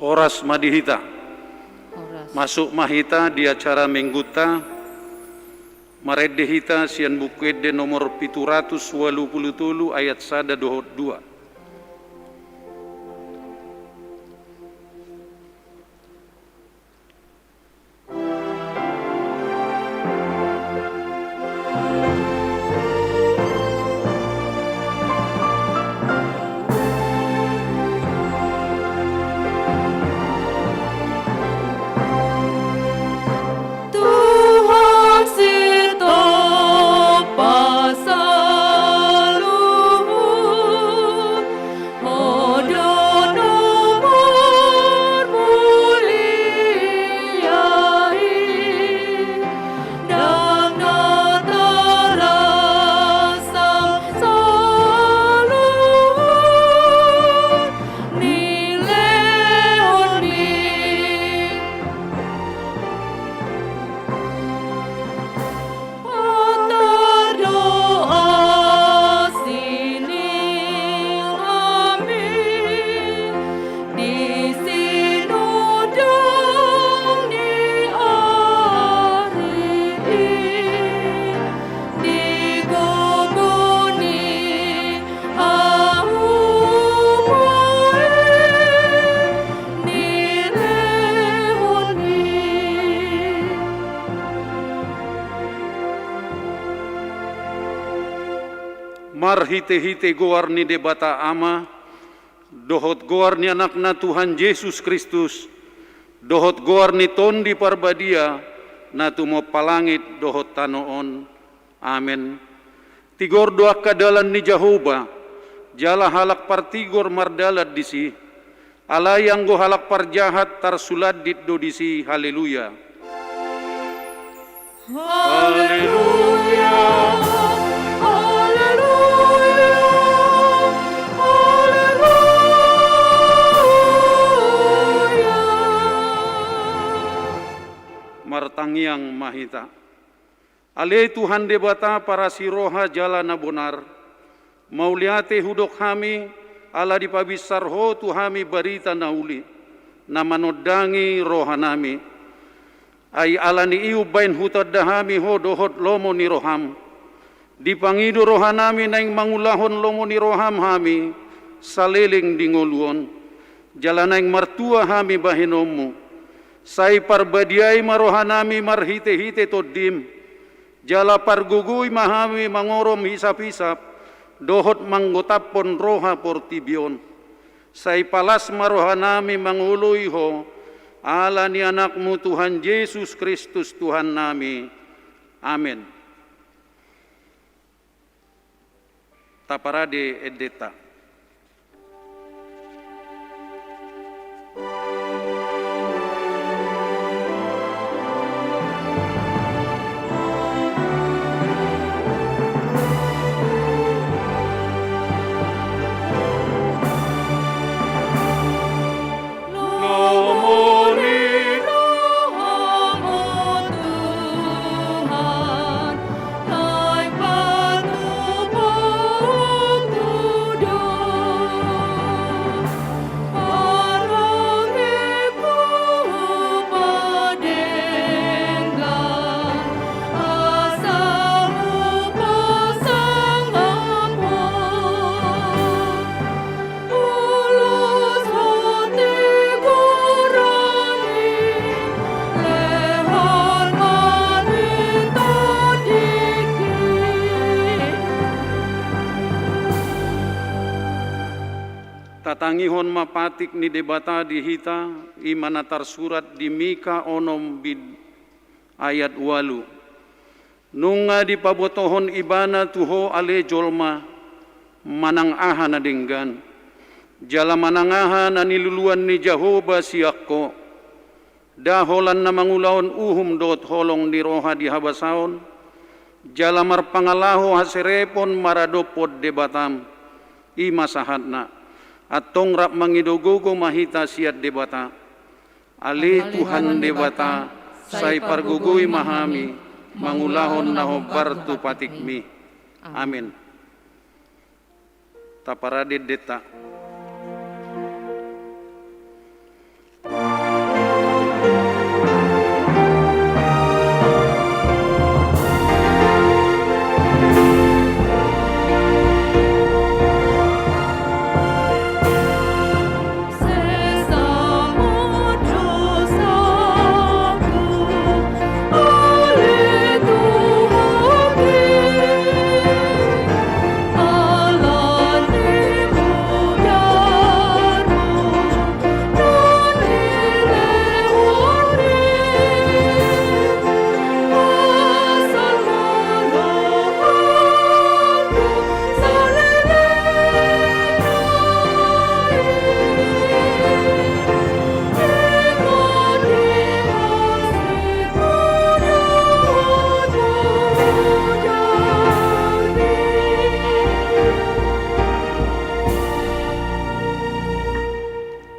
Horas madihita. Masuk mahita di acara mengguta maredehita sian bukuede nomor 783 ayat 1-2. Mar hite-hite goar ni debata ama, dohot goar ni anakna Tuhan Yesus Kristus, dohot goar ni tondi parbadia, na tumo palangit dohot tanoon. Amen. Tigor doa kadalan ni Jehovah, jala halak partigor mardalad disi, alayang go halak parjahat tarsuladit do disi. Haleluya. Haleluya. Martangiang mahita. Ale Tuhan debata para siroha jala na bonar. Mauliate hudok hami ala dipabisar ho tuhami barita na uli. Na manodangi rohanami. Ay ala ni iu bain hutad dahami ho dohot lomo ni roham. Dipangido rohanami naing mangulahon lomo ni roham hami. Saliling dingoluon. Jala naing martua hami bahinomu. Sai parbadiay marohanami marhite-hite todim, jala parguguy mahami mangorom hisap-hisap, dohot manggotapon roha portibion. Sai palas marohanami manguloy ho, ala ni anakmu Tuhan Yesus Kristus Tuhan nami. Amen. Taparade edeta. Tatangihon mapatik ni debata di hita imanatar surat di Mika onom bid ayat 8. Nunga di pabotohon ibana tuho ale jolma manangaha na denggan. Jala manangaha na niluluan ni Jehovah siakko. Daholan na mangulaon uhum dot holong ni roha di habasaon. Jala marpangalaho haserepon maradopod debatam. Ima sahat na. At tongrap mangidogogo mahita siat debata. Ali Tuhan debata, say pargugoy mahami, mangulahon na hobartu patikmi. Amin. Taparadid deta.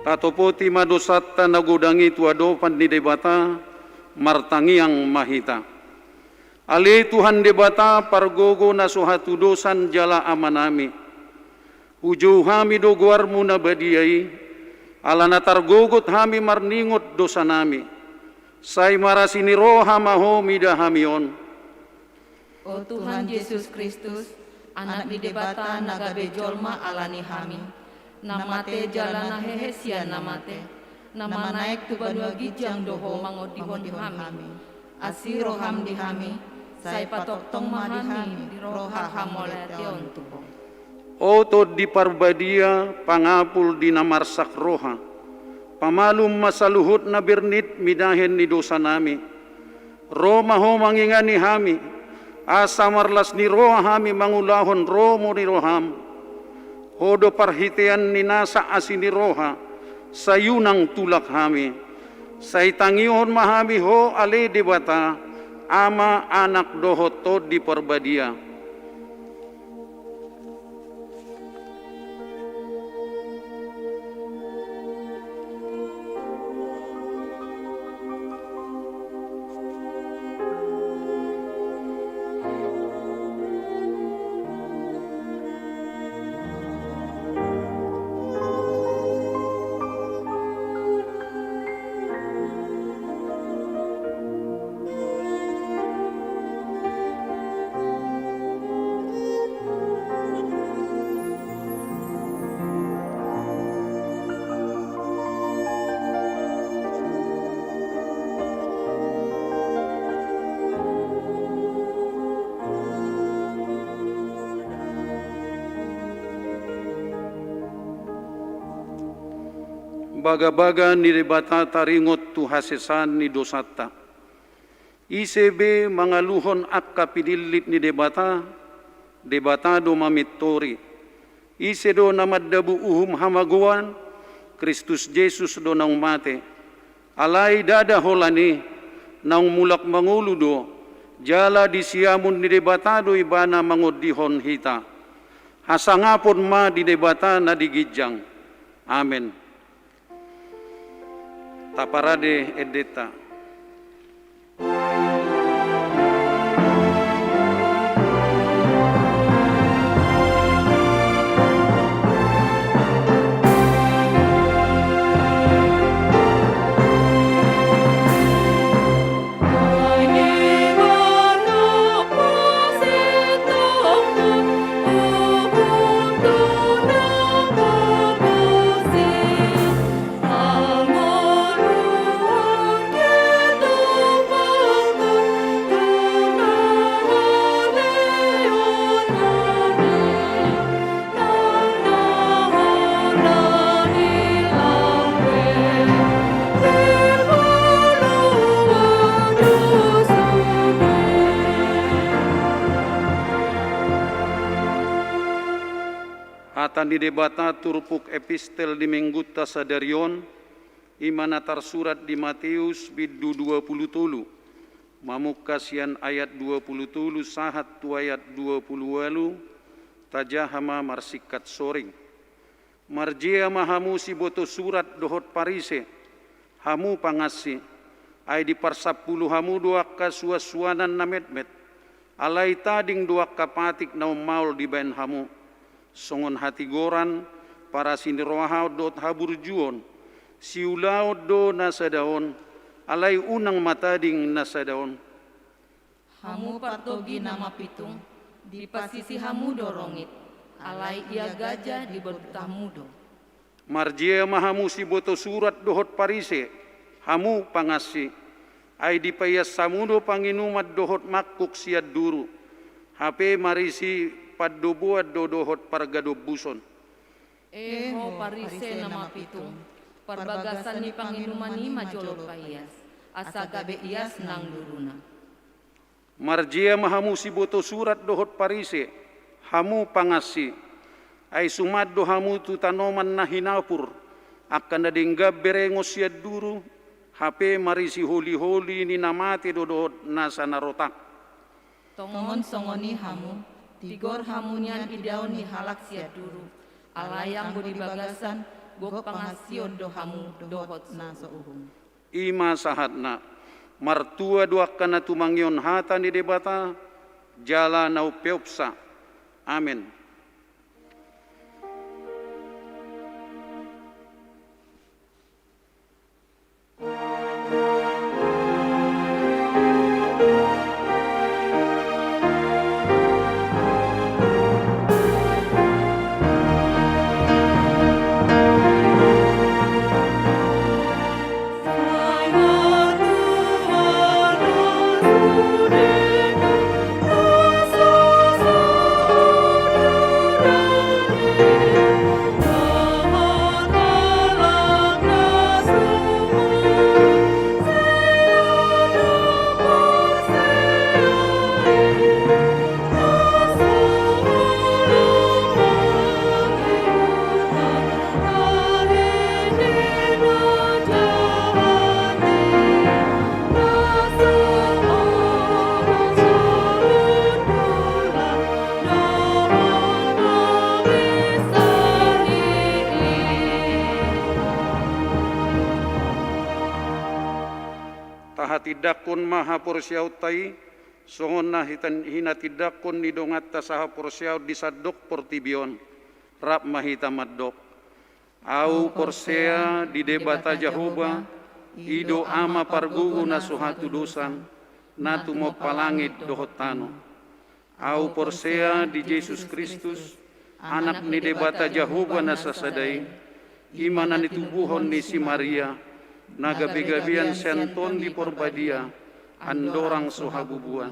tatopoti madosatta nagodangi tuadopan ni debata martangiang mahita. Ale Tuhan debata pargogo na suhatu dosan jala amanami. Ujo hami doguarmu na badiai, ala natargogot hami marningot dosa nami. Say marasini roha maho midahamion. O Tuhan Yesus Kristus, anak ni debata nagabe jolma alani hami. Namate jalana hehesian namate. Nama naik tu banua gijang doho mangodihon hami. Asi roham di hami, say patok tong mahami di roha hamoletion tupo. O to di parbadia pangapul di namarsak roha. Pamalum masaluhut na birnit midahen ni dosa nami. Roma ho mangingani hami. Asa marlas ni roha hami mangulahon romo ni roham. Hodo parhitean ni nasa asin ni roha. Sayunang tulak hami. Say tangihon mahami ho ale debata. Ama anak doho to di parbadia. Baga-baga ni debata taringot tu hasesan ni dosata. ICB mangaluhon akka pinilit ni debata, debatado mamitori. Isedo namaddabu uhum hamaguan, Kristus Jesus do nang mate. Alay dada holani, nang mulak manguludo, jala di siamun ni debatado ibana mangodihon hita. Hasangapon ma di debata na digijang. Amen. Taparade edeta. Hatan di debata turpuk epistel di mengguta sadarion, imana tarsurat di Matius bidu 20 tulu, mamukasian ayat 20 tulu sahat tu ayat 20 walu, tajahama marsikat soring. Marjia mahamu si boto surat dohot parise, hamu pangasi, ay di parsapulu hamu dua kasuasuanan na medmet, alay tading dua kapatik na maul di bayan hamu. Songon hati goran para sinirohaw dot haburjuon, siulaw do nasadaon, alay unang matading nasadaon. Hamu partogi nama pitung, di pasisi hamu dorongit, alay ia gajah di betah mudo. Marjia mahamu si boto surat dohot parise, hamu pangasi, ay di payas samudo panginumat dohot makuk siad duru, hape marisi paddobuad dodohot pargadobuson. Eho parise nama pitung, parbagasan ni panginuman ni majolot payas, asa gabe ias nang duruna. Marjia mahamu si boto surat dohot parise, hamu pangasi, ay sumaddo hamu tu tanoman na hinapur, akan nadinggab berengos siad duru, hape marisi holi-holi ni namate dodohot nasa narotak. Tongon songoni hamu, tigor hamunian idaw ni halak siad duru, alayang budi bagasan, gok pangasion dohamu dohot na seuhum. Ima sahatna, martua duakkana tumangyon hata ni debata, jala nau peopsa. Amin. Tidakun maha porsiautai, songonna hina tidakun nidongat tasaha porsiaut disadok portibion, rap mahita maddok. Au porsea di debata Jahoba, ido ama pargugu na suhatu dosan, natu mo palangit dohotano. Au porsea di Yesus Kristus, anak ni debata Jahoba na sasadai, imanan itubuhon ni si Maria, nagabi-gabian senton di porbadia, andorang sohabubuan.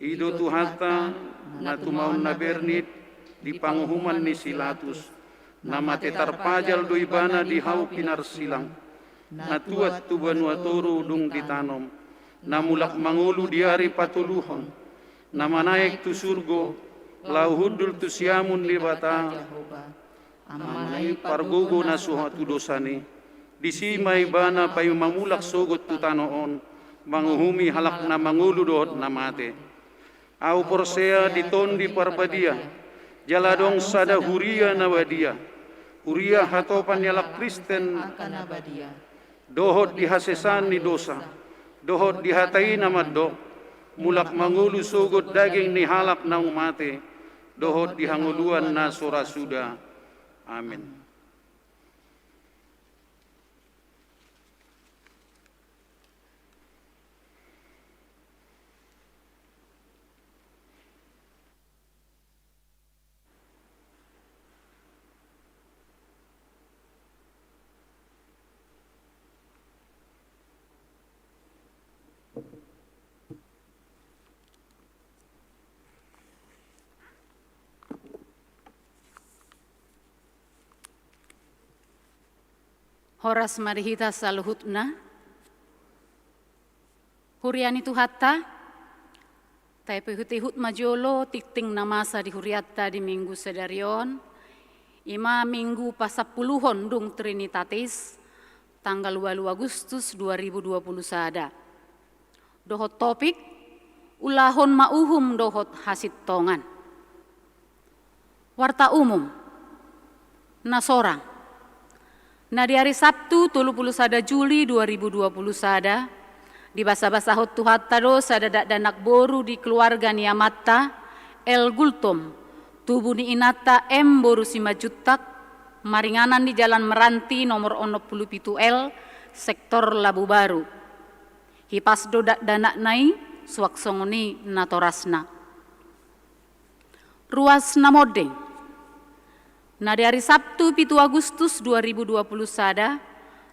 Ido tuhata na tumaun na bernit, di panguhuman ni silatus, na matetarpajal doibana di hau pinar silang, na tuat tubanua toru dung ditanom, na mulak mangulu diari patuluhon, na manaik tu surgo, lauhudul tu siamun di bata, amanai pargugo na suhatu dosani, disimay bana payu mamulak sogot tutanoon, manguhumi halak na mangulu dohot na mate. Au porsea ditondi parbadia, jaladong sada huria na wadia, huria hatopan yalak Kristen, dohot dihasesan ni dosa, dohot dihatai na maddo, mulak mangulu sogot daging ni halak na umate, dohot dihanguluan na surasuda. Amin. Horas marihita saluhutna, huriani tuhatta, tapi hutihut majolo tikting namasa di huriatta di minggu sedarion, ima minggu pasapuluhon dung Trinitatis, tanggal 2 Agustus 2020 sada. Dohot topik, ulahon mauhum dohot hasit tongan. Warta umum, nasorang. Nah di hari Sabtu 31 Juli 2020 sada, di basa-basa hotu hatta do sada danak boru di keluarga niamatta, El Gultom, tubuh ni inata M boru simajutak, maringanan di Jalan Meranti nomor 67 L, sektor Labu Baru. Hipas do danak nai, suaksongoni natorasna. Ruas namodeng. Nah di hari Sabtu 7 Agustus 2020 sada,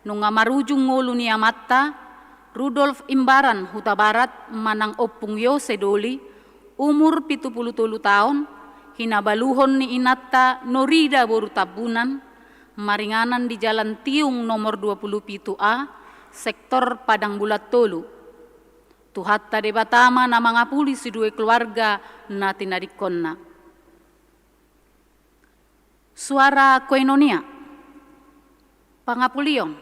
nunga marujung ngolu niamatta, Rudolf Imbaran Huta Barat manang opung yo sedoli, umur 73 tahun, hinabaluhon ni inatta norida boru tabunan, maringanan di Jalan Tiung nomor 27A, sektor Padang Bulat Tolu. Tuhatta de Batama na mga pulis dua keluarga na tinadikonna. Suara Koinonia, Pangapulion,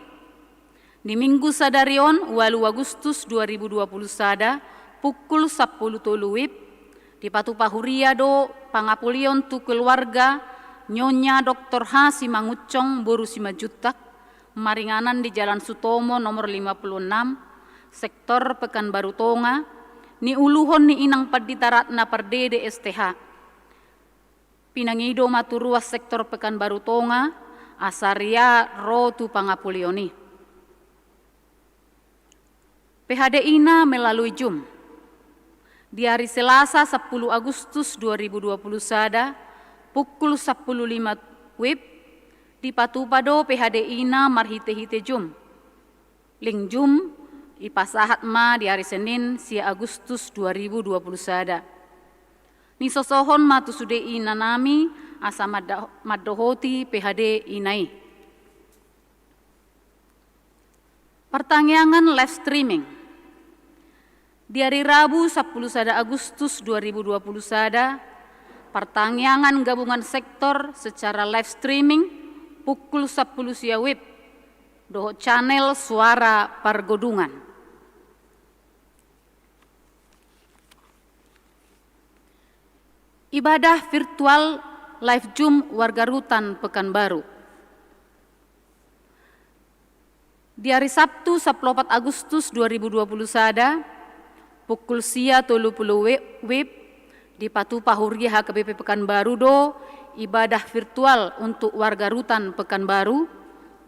di Minggu Sadarion 8 Agustus 2020 sada, pukul 10 toluwip, di Patupahuria do Pangapulion tu keluarga Nyonya Dr. H. Simangucong Boru Simajutak, Maringanan di Jalan Sutomo nomor 56, sektor Pekanbaru Tonga, ni uluhon ni Inang Paditaratna Pardede STH. Pinangido maturuas sektor Pekanbaru Tonga, Asaria Rotu Pangapulioni. PHDI-na melalui Jum. Di hari Selasa 10 Agustus 2020 sada, pukul 10.05 WIB, di Patupado PHDI-na marhite-hite Jum. Ling Jum, ipasahat ma di hari Senin sia Agustus 2020 sada. Ni sosohon matusudei nanami asa maddohoti PHD inai. Pertanyaan live streaming. Di hari Rabu 10 sada Agustus 2020 sada, pertanyaan gabungan sektor secara live streaming pukul 10 sia WIB doho channel Suara Pargodungan. Ibadah virtual live Zoom warga rutan Pekanbaru. Di hari Sabtu 14 Agustus 2020 sada, pukul sia 30 WIB di Patupa Hurgi HKBP Pekanbaru do ibadah virtual untuk warga rutan Pekanbaru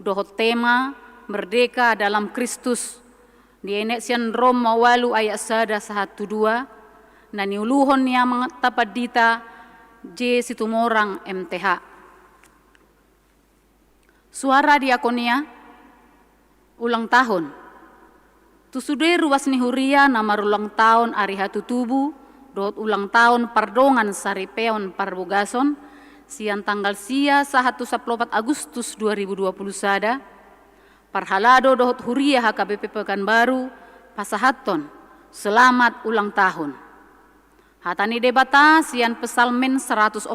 doho tema Merdeka dalam Kristus di Enesian Rom Mawalu ayat sada 1-2 nani uluhon niya mga tapadita J. Situmorang MTH. Suara diakonia ulang tahun. Tusude ruas ni huria nama ulang tahun ari hatu tubu dot ulang tahun pardongan saripeon parbogason siang tanggal sia 1 Agustus 2020 sada parhalado dot huria HKBP Pekanbaru pasahaton selamat ulang tahun. Hatani debata sian pesalmen 146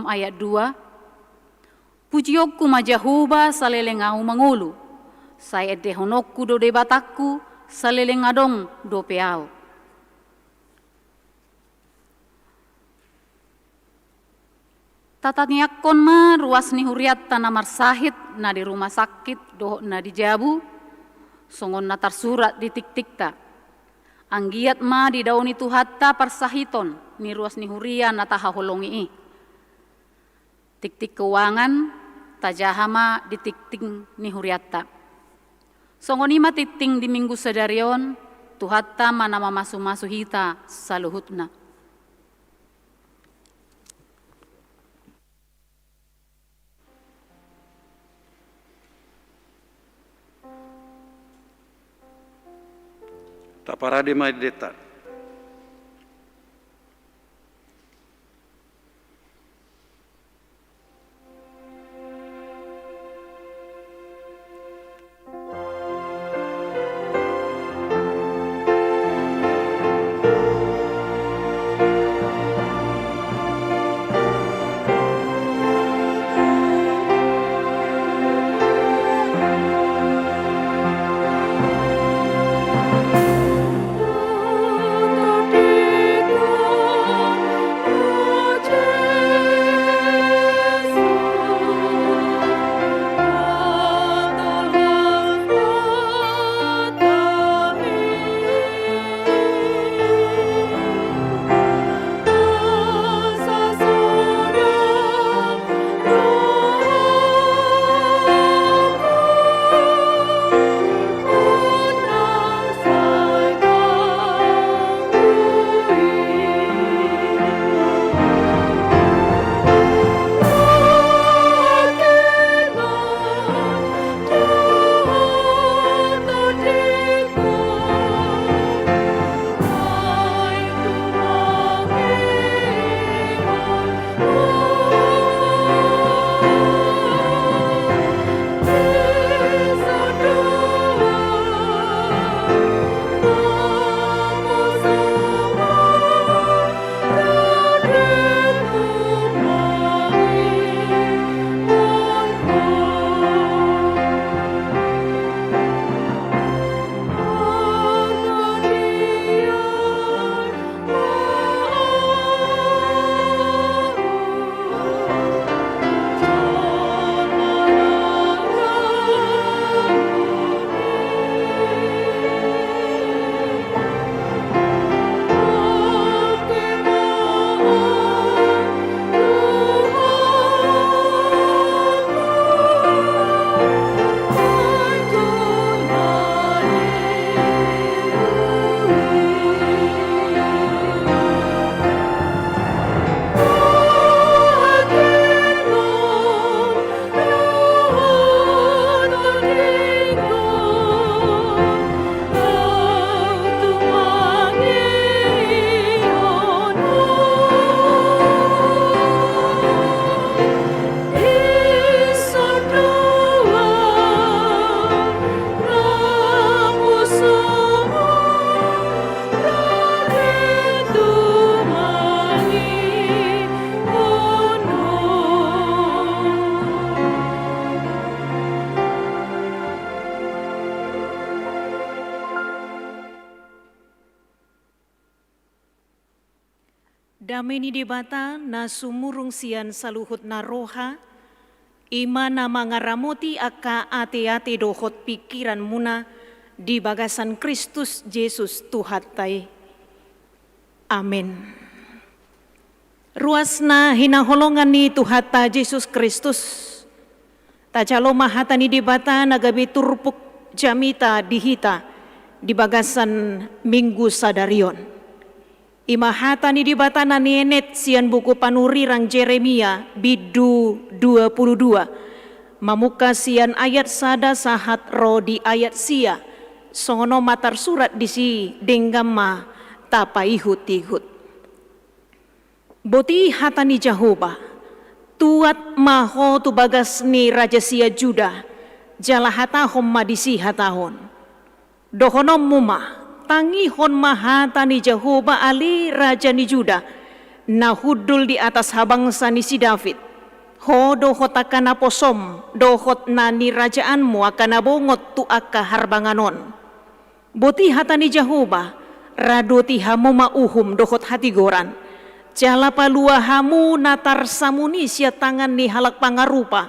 ayat 2. Pujiokku majahuba salelengau mangulu. Saya dehonokku do debataku salelengadong do peau. Tataniakon ma ruas ni huriat tanamar sahid na di rumah sakit doh na di Jabu. Songon natar surat di tik-tikta. Anggiat ma di daun itu hatta parsahiton ni ruas ni huria nataha holongi. Tik-tik keuangan tajahama di tik-tik ni huriatta. Songonima titing di minggu sedarion tuhatta manama masu-masu hita saluhutna. Taparade maideta. damai ni debata na sumurung sian saluhut na roha, ima na mangaramoti aka ate-ate dohot pikiran muna di bagasan Kristus Yesus Tuhatai. Amin. Ruas na hinaholongan ni Tuhata Yesus Kristus, tajalo mahata ni debata nagabi turpuk jamita dihita di bagasan Minggu Sadarion. Imahata ni debata na nienet sian buku panurirang Jeremia bidu 22. Mamuka sian ayat sada sahat ro di ayat sia. Songono matar surat di si denggama tapaihut-ihut. Boti hatani Jehovah, tuat maho tu bagas ni Raja Sia Juda, jala hatahom madisi hatahon. Dohonom muma, tangi hon mahata ni Jehovah ali Raja ni Juda, na hudul di atas habangsa ni si David. Ho dohot akana posom, dohot na ni rajaanmu akana bongot tu aka harbanganon. Boti hatani Jehovah, radoti hamu mauhum dohot hati goran. Jala palua hamu natar samuni sia tangan ni halak pangarupa.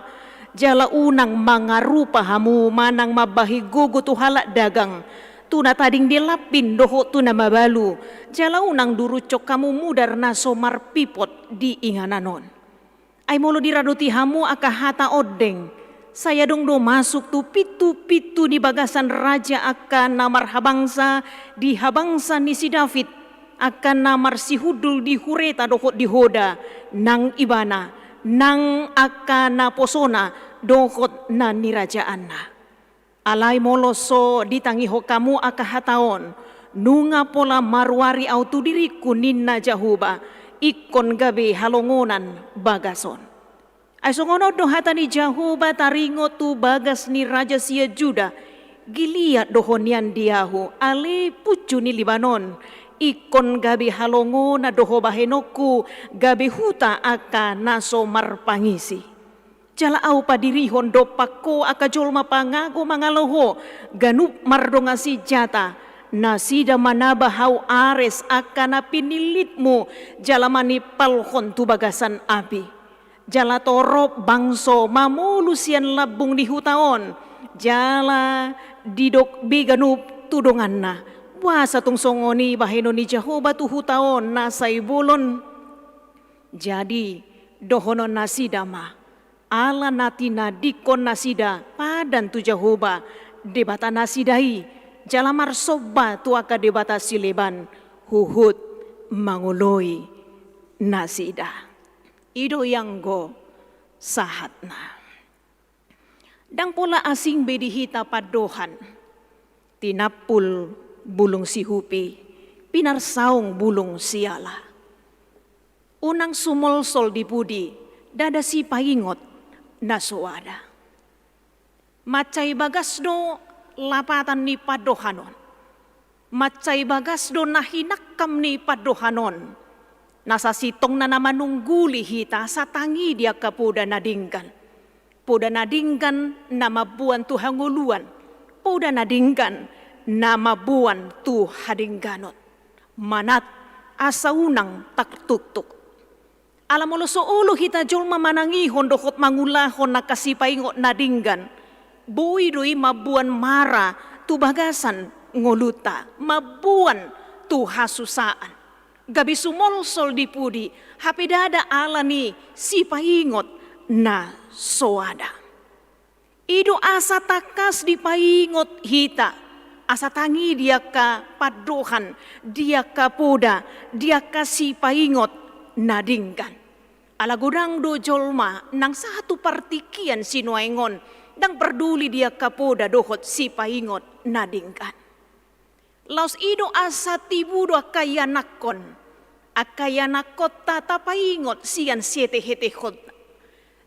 Jala unang mangarupa hamu manang mabahi gogo tu halak dagang. Tuna tading dilapin doho tuna mabalu. Jala unang durucok kamu mudar na somar pipot di ingananon. Ay molo diradoti hamu aka hata odeng. Saya dong do masuk tu pitu-pitu di bagasan raja akan namar habangsa di habangsa ni si David. Akan namar si hudul di hureta dohot di hoda nang ibana nang akan naposona dohot na nirajaanna. Alay moloso ditangi ho kamu aka hataon nunga pola marwari autu diriku ninna Jehovah ikon gabe halongonan bagason. Ay songono do hatani Jehovah taringo tu bagas ni Raja Sia Juda giliat dohonian diahu ale pucu ni Libanon. Ikon gabi halongo na doho bahenoku gabi huta aka naso marpangisi. Jala au padirihon do pako aka jolma pangago mangaloho ganup mardongasi jata nasida manaba hau ares aka na pinilitmu jala manipalhon tu bagasan api. Jala torop bangso mamulusian labung di hutaon jala didok biganup tudonganna. Wah satung songoni baheno ni Jehovah tuhu taon nasay bulon. Jadi dohonon nasida ma ala natina dikon nasida padan tu Jehovah debata nasidai jalamar soba tu aka debata sileban huhut manguloi nasida. Ido yang go sahatna. Dang pola asing bedihita padohan tinapul bulung si hupi, pinarsaung bulung siala. Unang sumolsol di pudi, dada si paingot nasoada. Macai bagas do lapatan ni padohanon. Macai bagas do nahinakam ni padohanon. Nasa sitong na namanungguli hita sa tangi dia kapoda nadinggan. Poda nadinggan na mabuan tu hanguluan. Poda nadinggan nama buan tu hadingganot manat asa unang taktuktuk. Alam mo so ulo hita jol mamanangihon dohot mangulahon nakasipaingot nadinggan. Boy doi mabuan mara tu bagasan ngoluta mabuan tu hasusaan. Gabi sumolsol di pudi hapidada alani si paingot na soada. Ido asa takas di paingot hita. Asa tangi dia ka padohan, dia ka poda, dia ka si paingot nadinggan. Alagudang do jolma nang satu partikian sinuaingon, dang peduli dia ka poda dohot si paingot nadinggan. Laos ido asa tibudo akayanakon, akayanakot tatapaingot sian siete hetehot.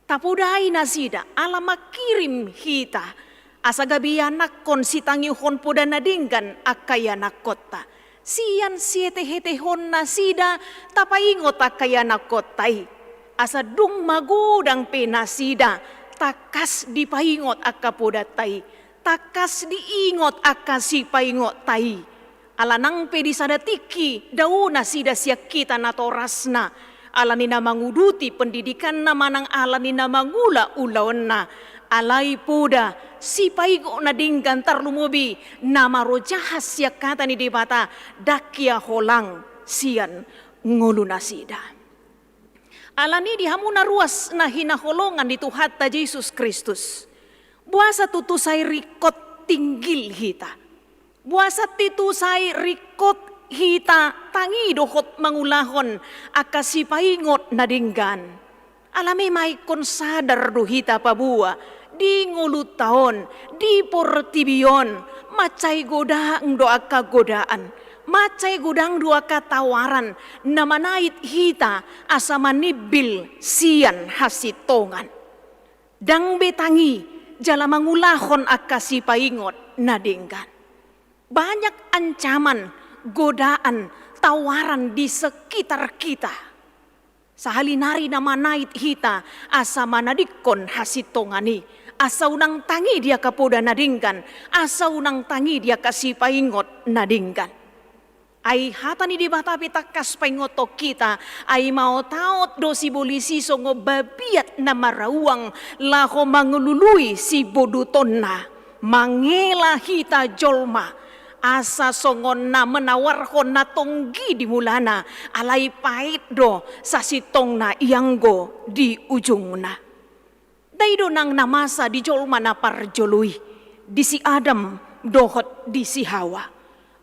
Tapudai nasida alamakirim hita. Asa gabianak kon si tangihon poda nadinggan akayanak kota. Sian siete hetehon nasida tapaingot akayanak kotai. Asa dung magudang penasida takas dipaingot akapoda tai. Takas diingot akasi paingot tai. Alanang pedi sadatiki dauna sida siak kita natorasna. Alani na manguduti pendidikan na manang alani na mangula ulawan na. Alai poda si paigo na dinggan tarlumubi na marojahas siak kata ni debata dakia holang sian ngulu nasida. Alani dihamuna ruas na hinaholongan di Tuhan ta Yesus Kristus. Buasa tutusay rikot tinggil hita. Buasa titusay rikot hita tangi dohot mangulahon akasipaingot na dinggan. Alami may konsadar do hita pabua di ngulut taon, di portibion, macay godaang do akagodaan, macay godang do akatawaran na manait hita asa manibil siyan hasitongan. Dang betangi jala mangulahon akasipaingot na dinggan. Banyak ancaman, godaan, tawaran di sekitar kita. Sahalinari na manait hita asa manadikon hasitongani. Asa unang tangi dia kapoda nadinggan. Asa unang tangi dia kasipaingot nadinggan. Ay hata ni dibata pitakas paingoto kita. Ay mau taot do si bolisi songo babiat na marawang. Laho mangulului si boduton na. Mangela hita jolma. Asa songon na menawarkon na tonggi di mulana alai pait do sasitong na ianggo di ujung na. Daido nang namasa di jolma na parjolui di si Adam dohot di si Hawa.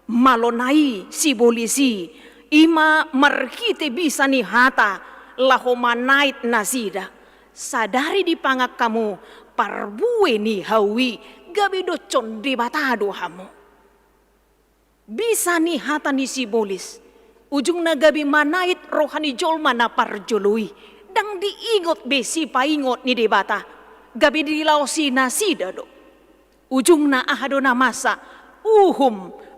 Malonai si bolisi ima markite bisa ni hata laho manait nasida. Sadari di pangak kamu parbue ni hawi gabido condi batado hamu. Bisa ni hata ni si bolis. Ujung na gabi manait rohani jolma na parjolui. Dang diingot besi paingot ni debata. Gabi dilaw si nasida do. Ujung na ahado na masa.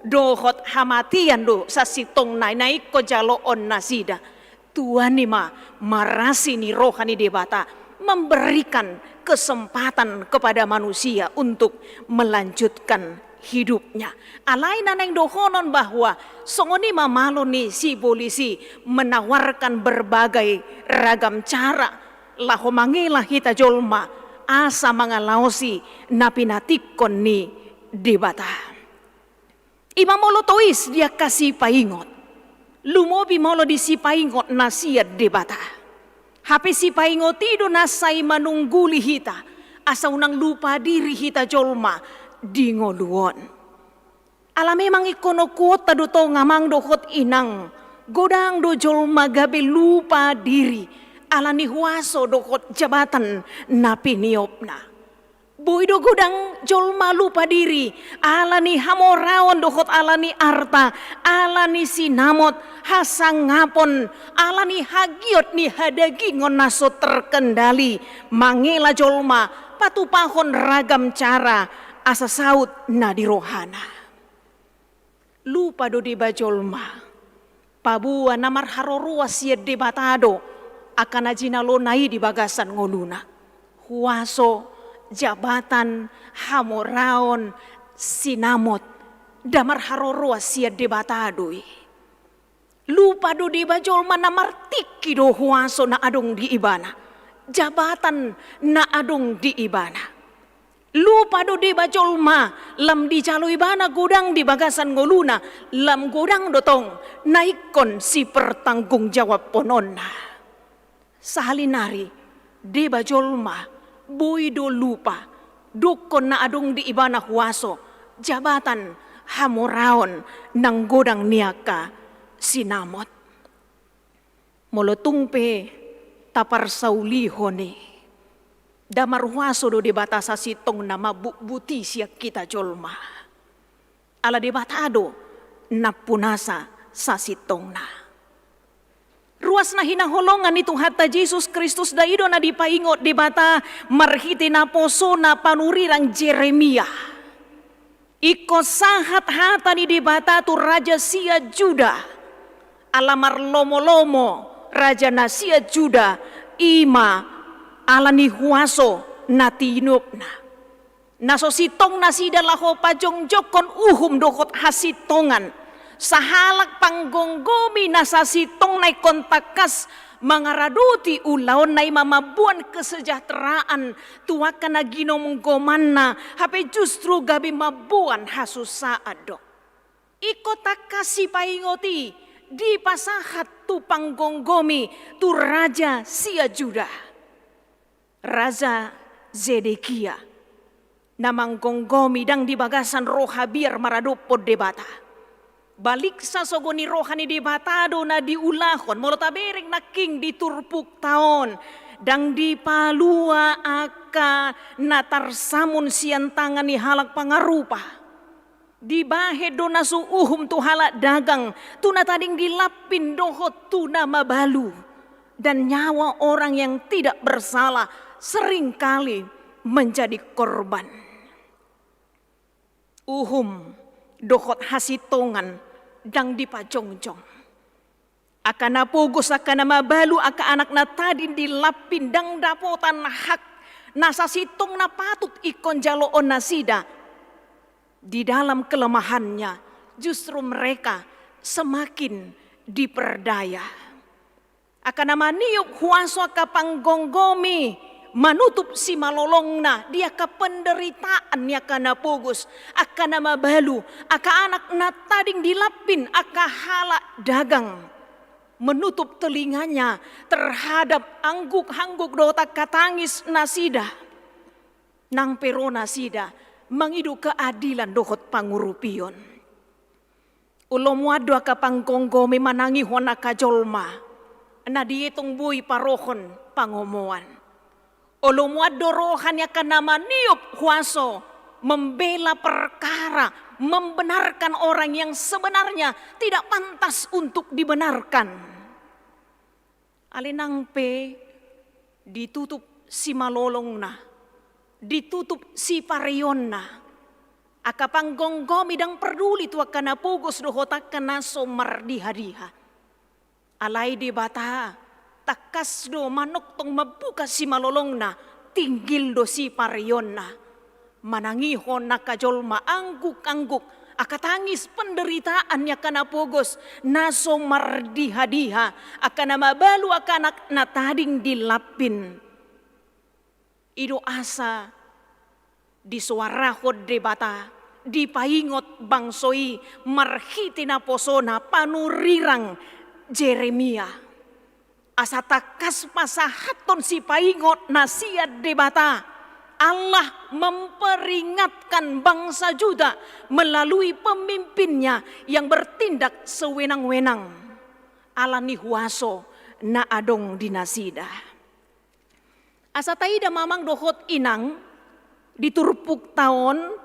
Dohot hamatian do sa sitong naik ko jaloon nasida. Tuan ni marasi ni rohani debata. Memberikan kesempatan kepada manusia untuk melanjutkan hidupnya. Alai naneng dohonon bahwa songoni mamalo ni si polisi menawarkan berbagai ragam cara laho mangilah hita jolma asa mangalausi napinatikon ni debata. Ima molo tois dia kasih paingot. Lumobi molo di si paingot nasiat debata. Hape si paingot tido nasay manungguli hita asa unang lupa diri hita jolma di ngoluon. Ala memang ikono kuota do to ngamang dohot inang. Godang do jolma gabe lupa diri. Ala ni huaso dohot jabatan napi niopna. Boy do godang jolma lupa diri. Ala ni hamoraon dohot ala ni arta. Ala ni sinamot hasang ngapon. Ala ni hagiot ni hadagi ngonaso terkendali. Mangela jolma patupahon ragam cara. Asa saut na di rohana. Lupa do di bajolma. Pabua namar haroruas ya debatado. Akan ajinalo nai di bagasan ngoluna. Huaso, jabatan, hamoraon, sinamot. Damar haroruas ya debatado. Lupa do di bajolma namar tiki do huaso na adong di ibana. Jabatan na adong di ibana. Lupa do di bajolma lam di jalo ibana godang di bagasan ngoluna lam godang dotong naikon si pertanggung jawab pononna. Sahalinari di bajolma boy do lupa dukon na adong di ibana huaso jabatan hamoraon nang godang niaka sinamot. Molotungpe tapar saulihone. Damar huaso do debatasa sitong na mabuti siya kita jolma. Ala debatado na punasa sa sitong na. Ruas na hinaholongan ni Tuhan ta Jesus Kristus daido na dipaingot debata marhiti na poso na panurirang Jeremia. Iko sahat hata ni debata tu Raja Sia Juda. Alamar lomo-lomo Raja Nasia Juda ima ala ni huaso na tinup na. Naso sitong na sida laho pajong jokon dohot hasitongan. sahalak panggonggomi nasasitong nai kontakas mangaraduti ulaon nai mamabuan kesejahteraan tuakan na ginomonggoman na hape justru gabi mabuan hasusaado. Iko takasi paingoti di pasahat tu panggonggomi tu raja sia Juda. Raja Zedekia namang gonggomi dang di bagasan roha biar maradopo debata. Balik sa sogoni rohani debatado na diulahon molo tabereng na king diturpuk taon dang di palua aka natarsamun sian tangan ni halak pangarupa. Di bahe do na suuhum tu halak dagang tu na tading dilapin dohot tu na mabalu dan nyawa orang yang tidak bersalah seringkali menjadi korban. Uhum dohot hasitongan dang dipajongjong. Aka napugos aka na mabalu aka anak na tadin dilapin dang dapotan hak nasasitong na patut ikon jaloon nasida. Di dalam kelemahannya justru mereka semakin diperdaya. Aka na maniup huaso aka panggonggomi manutup si malolongna dia ka penderitaan ya kana pugos aka na mabalu aka anak na tading dilapin aka halak dagang menutup telinganya terhadap angguk-angguk dota katangis nasida nang pero nasida mangidu keadilan dohot pangurupion ulom wado aka panggonggomi manangi hona kajolma na dietong bui parohon pangomoan. Olomwado rohan ya kanama niup huaso membela perkara, membenarkan orang yang sebenarnya tidak pantas untuk dibenarkan. Alinang pe ditutup si malolongna, ditutup si pariyonna. Aka panggonggomi dang peduli tua kana pugos dohotak kana somar diha-diha. Alai di bata takas do manok tong mabuka si malolongna tinggil do si pariyonna manangihon nakajolma angguk-angguk akatangis penderitaan ya kana pogos naso mardiha-diha akana mabalu akanak natading dilapin ido asa disuarahod debata dipaingot bangsoi marhiti na posona panurirang Jeremia asa takas pasahaton si paingot na siad debata Allah memperingatkan bangsa Juda melalui pemimpinnya yang bertindak sewenang-wenang alani huaso na adong dinasida asa taida mamang dohot inang diturpuk taon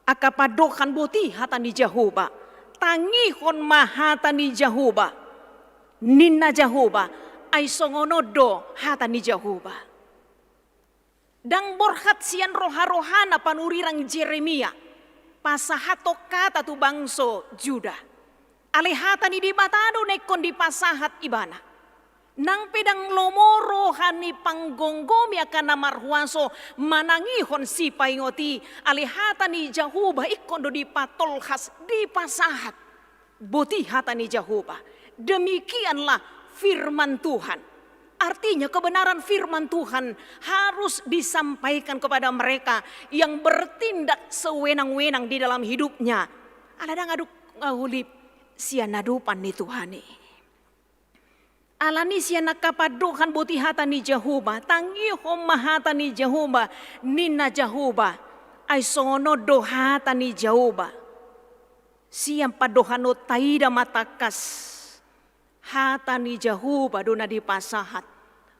akapadokan boti hatani Jehovah tangihon mahatani Jehovah Ninna Jehovah ay songonodo hatani Jehovah. Dang borhat sian roha-rohana panurirang Jeremia pasahato kata tu bangso Juda. Alehatani di batado nekon di pasahat ibana. Nang pedang lomoro hani panggonggomi akan namarhuaso manangihon si paingoti alehatani Jehovah ikondo di patolhas di pasahat. Boti hatani Jehovah. Demikianlah firman Tuhan. Artinya kebenaran firman Tuhan harus disampaikan kepada mereka yang bertindak sewenang-wenang di dalam hidupnya. Aladang aduk ngahulip sianadupan ni Tuhani. Alani siana kapaduhan buti hatani Jehovah. Tangihom mahatani Jehovah. Nina Jehovah. Ay sono dohatani Jehovah. Siang padohano taida matakas. Hatani Jehovah dona di pasahat.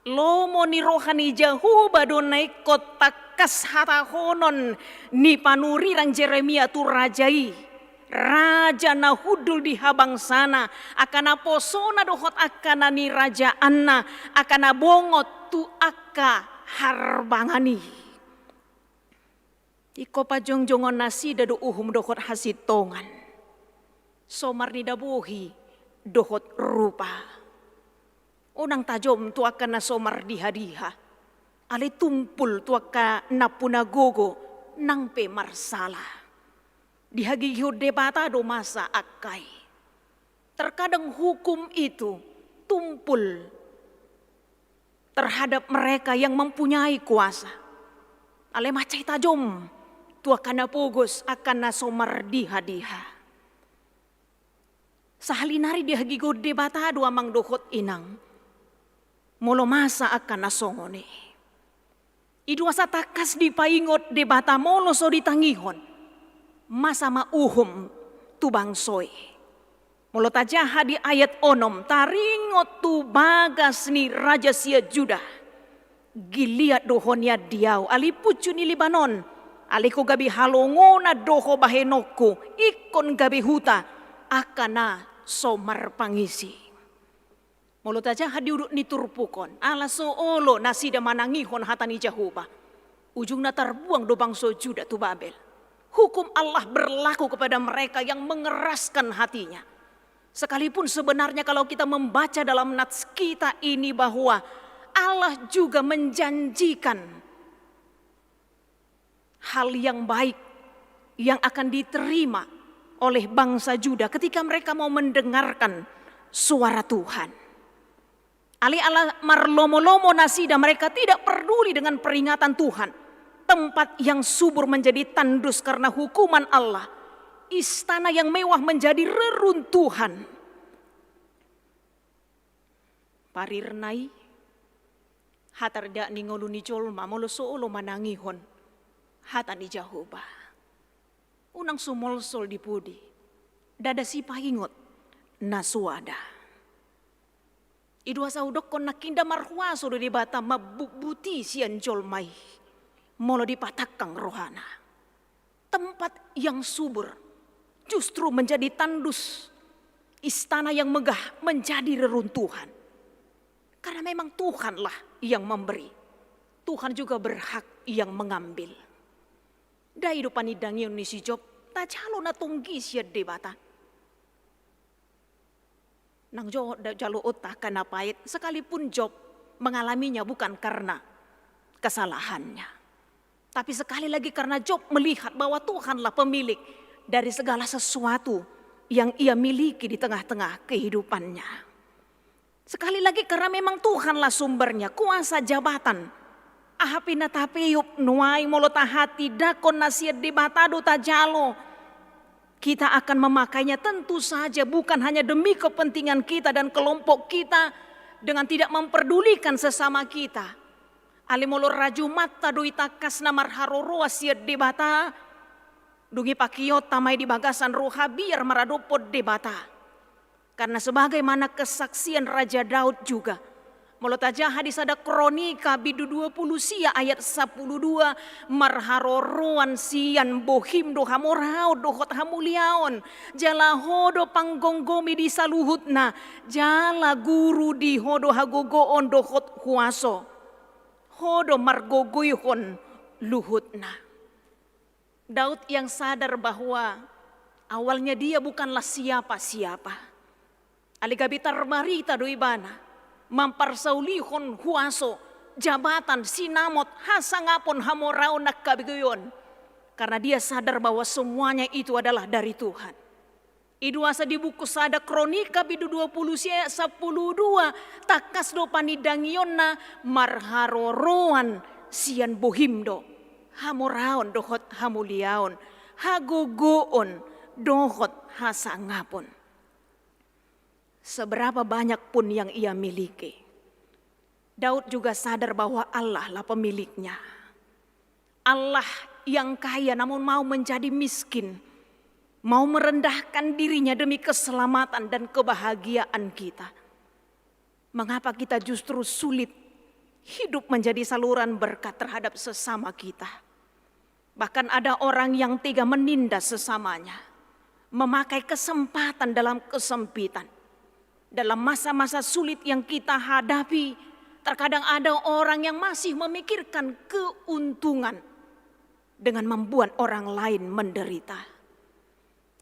Lomo ni rohani Jehovah dona ikot takas hatahonon ni panurirang Jeremia tu rajai. Raja na hudul di habang sana. Akana posona dohot akana ni raja anna. Akana bongot tu akka harbangani. Iko pa jongjongon nasi dadu uhum dohot hasitongan. Somar ni dabuhi. Dohot rupa. Unang tajom tuaka na somar diha-diha. Ali tumpul tuaka napunagogo nang pe marsala. Dihagihud debata do masa akay. Terkadang hukum itu tumpul terhadap mereka yang mempunyai kuasa. Ale macai tajom, tua kana pugos akan nasomar diha-diha. Sahalinari dihagigo debata dua mang dohot inang. Molo masa akan nasongone. Idua sa takas di paingot debata molo so ditangihon. Masa mauhum tubang soy. Molo tajaha di ayat onom taringot tu bagas ni Raja Sia Juda. Giliat dohonya diau alipucu ni Libanon. Aliko gabi halongona doho bahenoko ikon gabi huta akana somar pangisi. Molo tajaha diurut ni turpukon ala soolo nasida manangihon hatani Jahuba. Ujungna terbuang do bangso Juda tu Babel. Hukum Allah berlaku kepada mereka yang mengeraskan hatinya. Sekalipun sebenarnya kalau kita membaca dalam nats kita ini bahwa Allah juga menjanjikan hal yang baik yang akan diterima oleh bangsa Juda ketika mereka mau mendengarkan suara Tuhan. Ala marlomo-lomo nasida mereka tidak peduli dengan peringatan Tuhan. Tempat yang subur menjadi tandus karena hukuman Allah. Istana yang mewah menjadi reruntuhan. Parirnai hatarda ni ngolu ni jolma molo soolo manangihon hata ni Jahuba. Unang sumolsol di pudi. Dada si pahingot nasuada. Idua saudok kon nakinda marhuaso do di bata mabubuti sian jolmai. Molo dipatakang rohana. Tempat yang subur justru menjadi tandus. Istana yang megah menjadi reruntuhan. Karena memang Tuhanlah yang memberi. Tuhan juga berhak yang mengambil. Dai do panidangion ni si Job, ta jalo na tunggi sia debata. Nang Job jalo otak kana pait, sekalipun Job mengalaminya bukan karena kesalahannya. Tapi sekali lagi karena Job melihat bahwa Tuhanlah pemilik dari segala sesuatu yang ia miliki di tengah-tengah kehidupannya. Sekali lagi karena memang Tuhanlah sumbernya, kuasa jabatan. Ahapina tapeyup nuai molotahati dakon nasiat debatado tajalo. Kita akan memakainya tentu saja bukan hanya demi kepentingan kita dan kelompok kita dengan tidak memperdulikan sesama kita. Alimolo raju mata doi takas namar haroroa siat debata. Dungi pakiot tamai di bagasan roha biar maradopod debata. Karena sebagaimana kesaksian Raja Daud juga. Molotajah hadis ada kronika bidu 20 sia ayat 12. Marharoroan sian bohim do hamorao dohot hamuliaon. Jala hodo panggonggomi di saluhutna. Jala guru di hodo hagogoon dohot huaso. Hodo margogoyhon luhutna. Daud yang sadar bahwa awalnya dia bukanlah siapa-siapa. Aligabitar marita do ibana mamparsaulihon huaso jabatan sinamot hasangapon hamorao nakkabigoyon karena dia sadar bahwa semuanya itu adalah dari Tuhan. Iduasa di buku sada kronika bidu 20 sia 12 takas do panidangionna marharoroan sian bohimdo hamoraon dohot hamuliaon hagogoon dohot hasangapon. Seberapa banyak pun yang ia miliki, Daud juga sadar bahwa Allah lah pemiliknya. Allah yang kaya namun mau menjadi miskin, mau merendahkan dirinya demi keselamatan dan kebahagiaan kita. Mengapa kita justru sulit hidup menjadi saluran berkat terhadap sesama kita? Bahkan ada orang yang tega menindas sesamanya, memakai kesempatan dalam kesempitan. Dalam masa-masa sulit yang kita hadapi, terkadang ada orang yang masih memikirkan keuntungan dengan membuat orang lain menderita.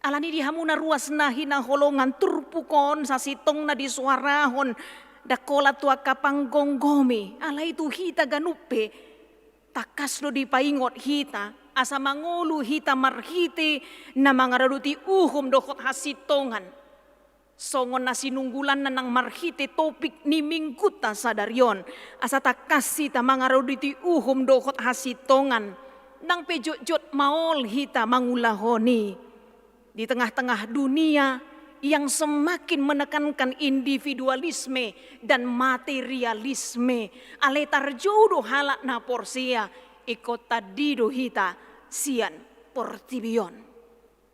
Alani dihamuna ruas nahina holongan turpukon sasitong na disuarahon dakola tua kapang gonggomi. Ala itu hita ganupe takas lo dipaingot hita asa mangulu hita marhite na mangaraduti uhum dohot hasitongan. Songon na sinunggulan na ng marhiti topik ni mingguta sa daryon. Asa ta kasi ta mga roditi uhom dokot hasitongan. Nang pejot-jot maol hita mangulahoni. Di tengah-tengah dunia yang semakin menekankan individualisme dan materialisme. Ale tarjodo halak na porsia ikot tadido hita sian portibion.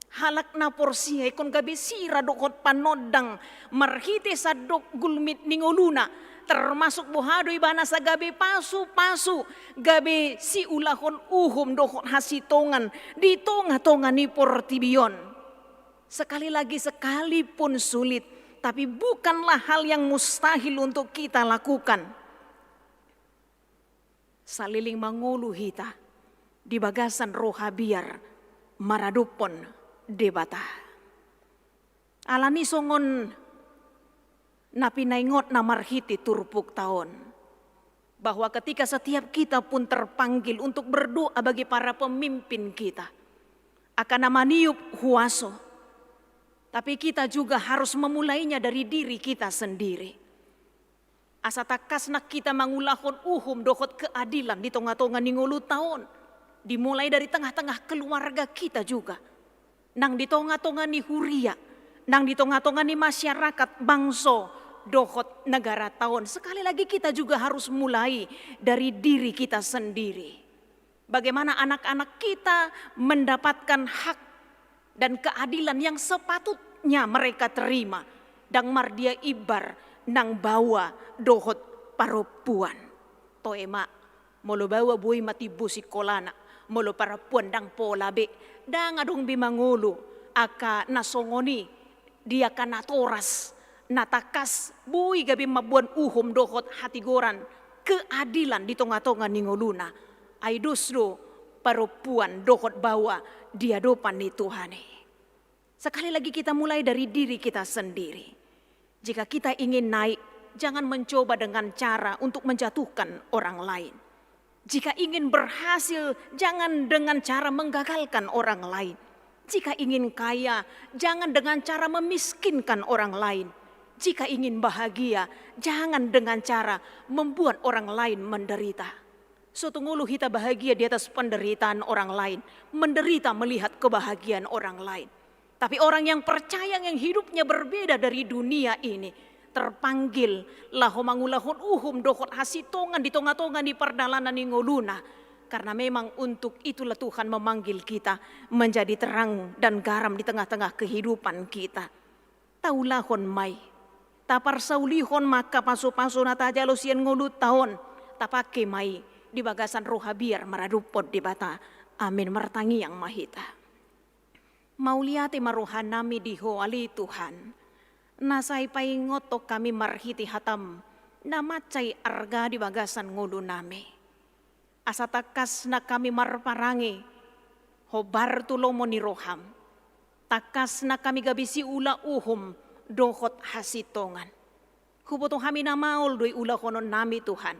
Halak na porsia ikon gabi sira dokot panodang marhite sa dok gulmit ningoluna. Termasuk buhado ibana sa gabi pasu-pasu. Gabi si ulahon uhum dokot hasitongan di tonga-tonga ni portibion. Sekali lagi sekalipun sulit, tapi bukanlah hal yang mustahil untuk kita lakukan. Saliling mangulu hita di bagasan roha biar maradupon debata. Alani songon napinaingot na marhiti turpuk taon. Bahwa ketika setiap kita pun terpanggil untuk berdoa bagi para pemimpin kita. Akan namaniup huaso. Tapi kita juga harus memulainya dari diri kita sendiri. Asa takasna kita mangulahon uhum dokot keadilan di tengah-tengah ningulu tahun. Dimulai dari tengah-tengah keluarga kita juga. Nang di tengah-tengah ni huria. Nang di tengah-tengah ni masyarakat bangso dokot negara tahun. Sekali lagi kita juga harus mulai dari diri kita sendiri. Bagaimana anak-anak kita mendapatkan hak dan keadilan yang sepatutnya mereka terima. Dang mardia ibar nang bawa dohot paropuan. Toema molo bawa bui mati busi kolana. Molo parapuan dang polabe. Dang adong bimangulu aka nasongoni dia kanatoras. Natakas bui gabi mabuan uhum dohot hatigoran. Keadilan di tengah-tengah ningoluna. Aidusro paropuan dohot bawa di hadapan ni Tuhane. Sekali lagi kita mulai dari diri kita sendiri. Jika kita ingin naik, jangan mencoba dengan cara untuk menjatuhkan orang lain. Jika ingin berhasil, jangan dengan cara menggagalkan orang lain. Jika ingin kaya, jangan dengan cara memiskinkan orang lain. Jika ingin bahagia, jangan dengan cara membuat orang lain menderita. Sotungulu kita bahagia di atas penderitaan orang lain, menderita melihat kebahagiaan orang lain. Tapi orang yang percaya yang hidupnya berbeda dari dunia ini, terpanggil laho mangulahon uhum dokot hasitongan di tonga-tonga di perdalanan ni ngoluna. Karena memang untuk itulah Tuhan memanggil kita menjadi terang dan garam di tengah-tengah kehidupan kita. Taulahon mai, tapar saulihon maka pasu-pasu natajalo sian ngolut tahun, tapake mai di bagasan roha biar maradupot di bata. Amin mertangi yang mahita. Mauliate maruhan nami di hoali Tuhan. Nasay paingoto kami marhiti hatam. Namacay arga di bagasan ngulu nami. Asa takas na kami marparangi. Hobar tulomo ni roham. Takas na kami gabisi ula uhum. Dohot hasitongan. Huboto kami na maul doy ula konon nami Tuhan.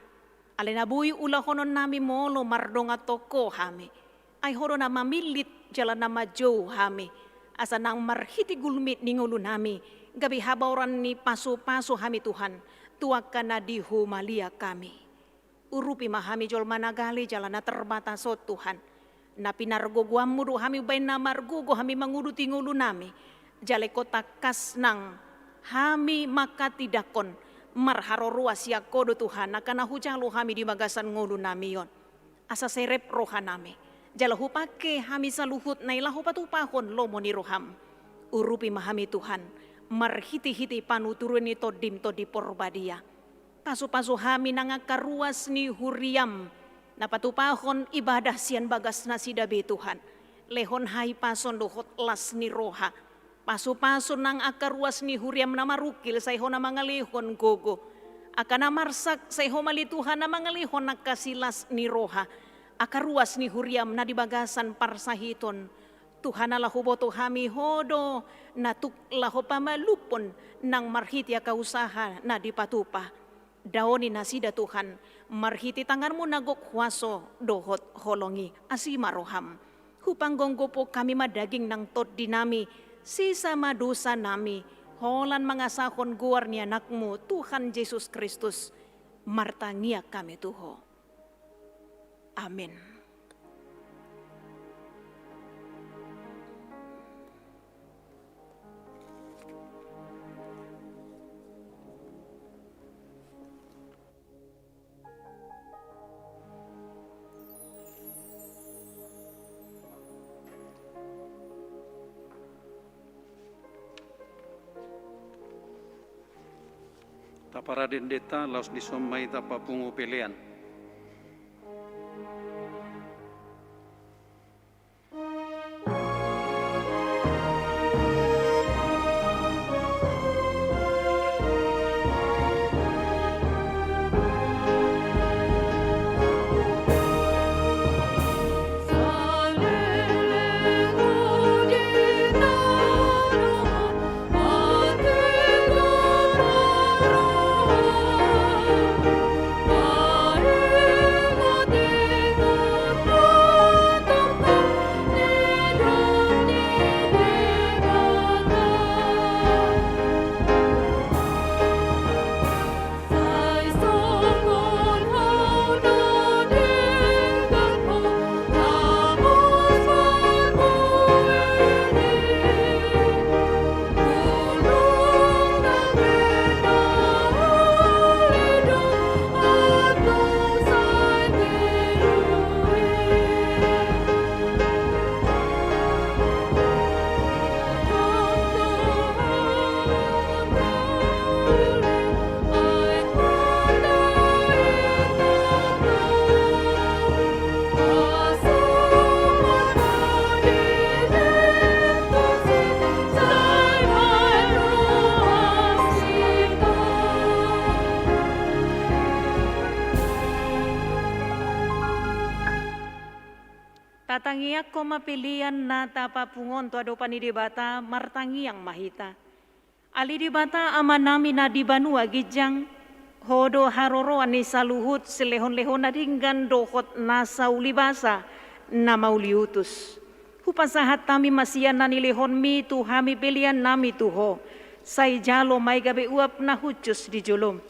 Alinabuy ula konon nami molo mardonga toko kami. Ay horo na mamilit jalan nama jauh kami. Asa nang marhiti gulmit ningulu nami. Gabi habauran ni pasu-pasu kami Tuhan. Tuakan na di humalia kami. Urupi mahami jol managali jalan na terbatasot Tuhan. Na pinargoguamu do kami bay na margugo kami manguruti ngulu nami. Jale kota kas nang kami maka tidakon. Marharorua siya kodo Tuhan. Nakana hujalo kami di magasan ngulu nami yon. Asa serep roha nami. Jalahu pake hami saluhut na ilahu patupahon lomo ni roham. Urupi mahami Tuhan. Marhiti-hiti panuturun ito dimto di porbadia. Pasu-pasu hami nangakaruas ni huriam. Napatupahon ibadah sian bagas na sidabe Tuhan. Lehon hai pason dohot las ni roha. Pasu-pasu nang akaruas ni huriam na marukil sayho na mga lehon gogo. Akana marsak sayho mali Tuhan na mga lehon na kasilas ni roha. Akaruas ni huriam na dibagasan parsahiton. Tuhan ala huboto hami hodo na tuklaho pamalupon ng marhiti kausaha na dipatupa. Daoni na sida Tuhan, marhiti tangan mo nagok huaso dohot holongi asima roham. Hupanggonggo po kami madaging ng tot dinami, sisa madusa nami, holan mangasahon guar ni anakmu, Tuhan Yesus Kristus, martangia kami Tuho. Amin. Tapara dendeta laos disomai tapa pungu pelean. Tatangiak ko mapilian na tapapungon to ado panidibata martangi yang mahita. Ali dibata ama nami na di banua gijang hodo haroro ani saluhut selehon-lehon na dinggan dohot nasa ulibasa na mauliutus. Hupasahat tami masian na nilehon mi tu hami pilian nami tuho. Say jalo may gabi uap na hucus di julum.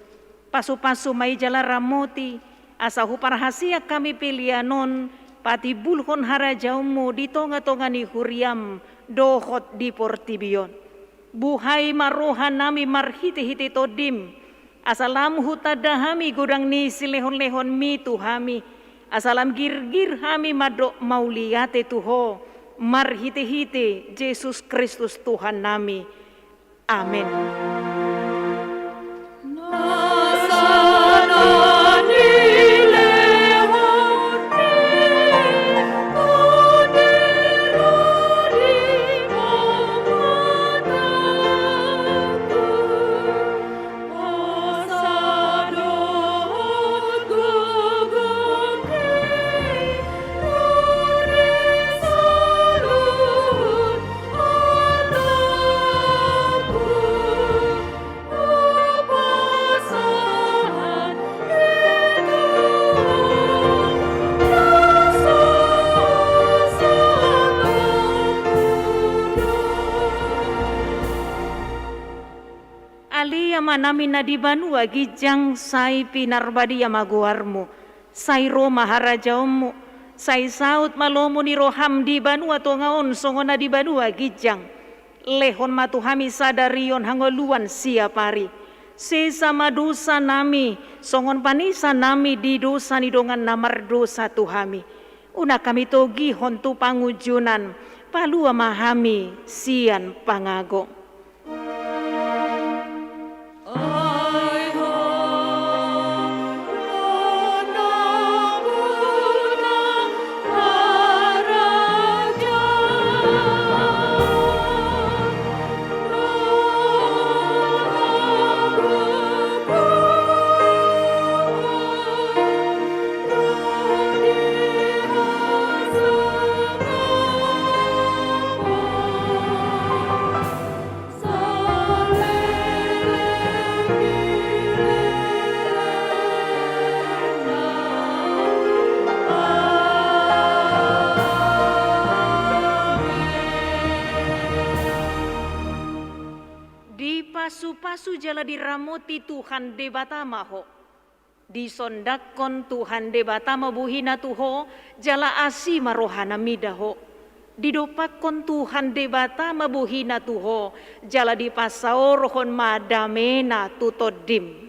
Pasu-pasu may jala ramoti asa huparahasiak kami pilianon pati bulhon harajaumu di tonga-tonga ni huriam dohot di portibion. Buhay marohan nami marhiti-hiti todim. Asalam hutadahami gudang ni silehon-lehon mi tuhami. Asalam gir-gir hami madok mauliate tuho. Marhiti-hiti Yesus Kristus Tuhan nami. Amin. Namin na di banua gijang say pinarbadi amaguarmu, say Roma harajaumu, say saut malomo ni roham di banua tongaon songo na di banua gijang, lehon matuhami sadarion hangoluan siapari, sesama dosa nami, songon panisa nami di dosa ni dongan namar dosa tuhami, una kami togi hontu pangujunan, palua mahami sian pangago. pasu jala diramuti Tuhan debata maho. Disondakon Tuhan debata mabuhina tuho jala asi marohana midaho. Didopakon Tuhan debata mabuhina tuho jala dipasao rohon madamena tutodim.